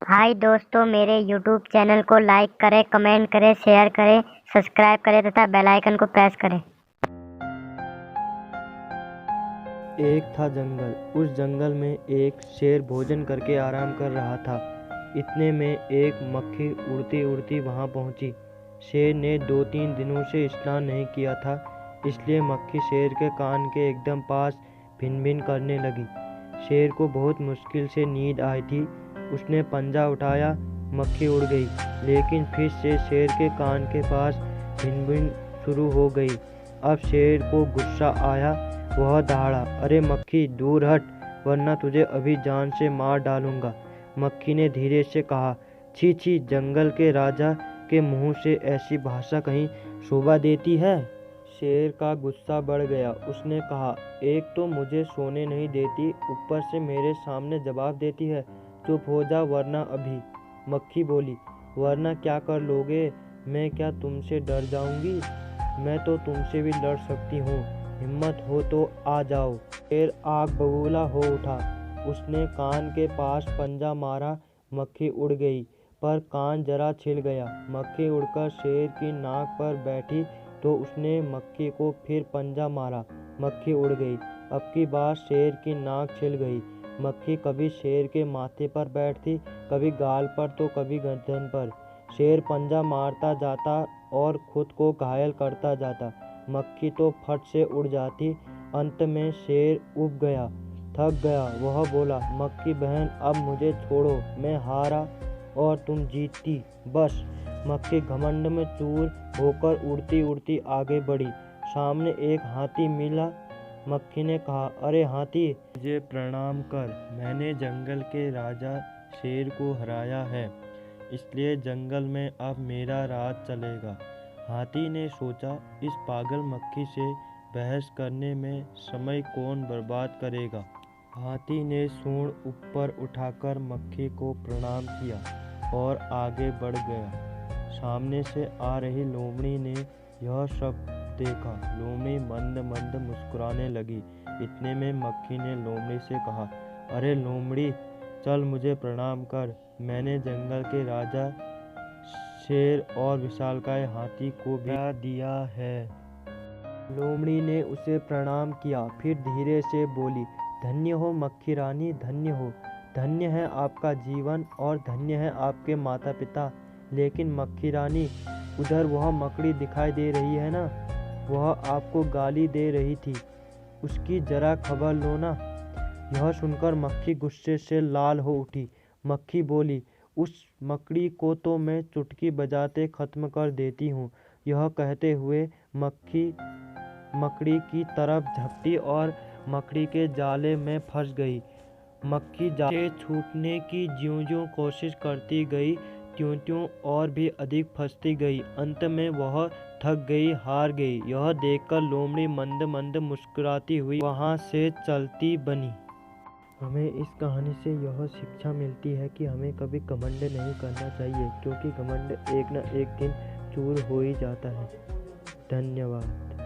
हाय दोस्तों, मेरे YouTube channel को लाइक करें, कमेंट करें, शेयर करें, सब्सक्राइब करें तथा बेल आइकन को प्रेस करें। एक था जंगल। उस जंगल में एक शेर भोजन करके आराम कर रहा था। इतने में एक मक्खी उड़ती उड़ती वहां पहुंची। शेर ने 2-3 दिनों से स्नान नहीं किया था, इसलिए मक्खी शेर के कान के एकदम पास भिन भिन करने लगी। शेर को बहुत मुश्किल से नींद आई थी। उसने पंजा उठाया, मक्खी उड़ गई, लेकिन फिर से शेर के कान के पास भिन भिन शुरू हो गई। अब शेर को गुस्सा आया। वह दहाड़ा, अरे मक्खी दूर हट, वरना तुझे अभी जान से मार डालूंगा। मक्खी ने धीरे से कहा, छी छी, जंगल के राजा के मुंह से ऐसी भाषा कहीं शोभा देती है। शेर का गुस्सा बढ़ गया। उसने कहा, एक तो मुझे सोने नहीं देती, ऊपर से मेरे सामने जवाब देती है। चुप हो जा वरना अभी। मक्खी बोली, वरना क्या कर लोगे? मैं क्या तुमसे डर जाऊंगी? मैं तो तुमसे भी लड़ सकती हूँ। हिम्मत हो तो आ जाओ। शेर आग बबूला हो उठा। उसने कान के पास पंजा मारा। मक्खी उड़ गई, पर कान जरा छिल गया। मक्खी उड़कर शेर की नाक पर बैठी तो उसने मक्खी को फिर पंजा मारा। मक्खी उड़ गई। अब की बार शेर की नाक छिल गई। मक्खी कभी शेर के माथे पर बैठती, कभी गाल पर तो कभी गर्दन पर। शेर पंजा मारता जाता और खुद को घायल करता जाता। मक्खी तो फट से उड़ जाती। अंत में शेर ऊब गया, थक गया। वह बोला, मक्खी बहन, अब मुझे छोड़ो, मैं हारा और तुम जीतती। बस। मक्खी घमंड में चूर होकर उड़ती उड़ती आगे बढ़ी। सामने एक हाथी मिला। मक्खी ने कहा, अरे हाथी, मुझे प्रणाम कर। मैंने जंगल के राजा शेर को हराया है, इसलिए जंगल में अब मेरा राज चलेगा। हाथी ने सोचा, इस पागल मक्खी से बहस करने में समय कौन बर्बाद करेगा। हाथी ने सूंड ऊपर उठाकर मक्खी को प्रणाम किया और आगे बढ़ गया। सामने से आ रही लोमड़ी ने यह सब देखा। लोमड़ी मंद मंद मुस्कुराने लगी। इतने में मक्खी ने लोमड़ी से कहा, अरे लोमड़ी, चल मुझे प्रणाम कर। मैंने जंगल के राजा शेर और विशालकाय हाथी को भी दिया है। लोमड़ी ने उसे प्रणाम किया, फिर धीरे से बोली, धन्य हो मक्खी रानी, धन्य हो। धन्य है आपका जीवन और धन्य है आपके माता पिता। लेकिन मक्खी रानी, उधर वह मकड़ी दिखाई दे रही है ना, वह आपको गाली दे रही थी, उसकी जरा खबर लो ना। यह सुनकर मक्खी गुस्से से लाल हो उठी। मक्खी बोली, उस मकड़ी को तो मैं चुटकी बजाते खत्म कर देती हूँ। यह कहते हुए मक्खी मकड़ी की तरफ झपटी और मकड़ी के जाले में फंस गई। मक्खी जाले से छूटने की ज्यों-ज्यों कोशिश करती गई, त्यों-त्यों और भी अधिक फंसती गई। अंत में वह थक गई, हार गई। यह देखकर लोमड़ी मंद मंद मुस्कुराती हुई वहां से चलती बनी। हमें इस कहानी से यह शिक्षा मिलती है कि हमें कभी घमंड नहीं करना चाहिए, क्योंकि घमंड एक न एक दिन चूर हो ही जाता है। धन्यवाद।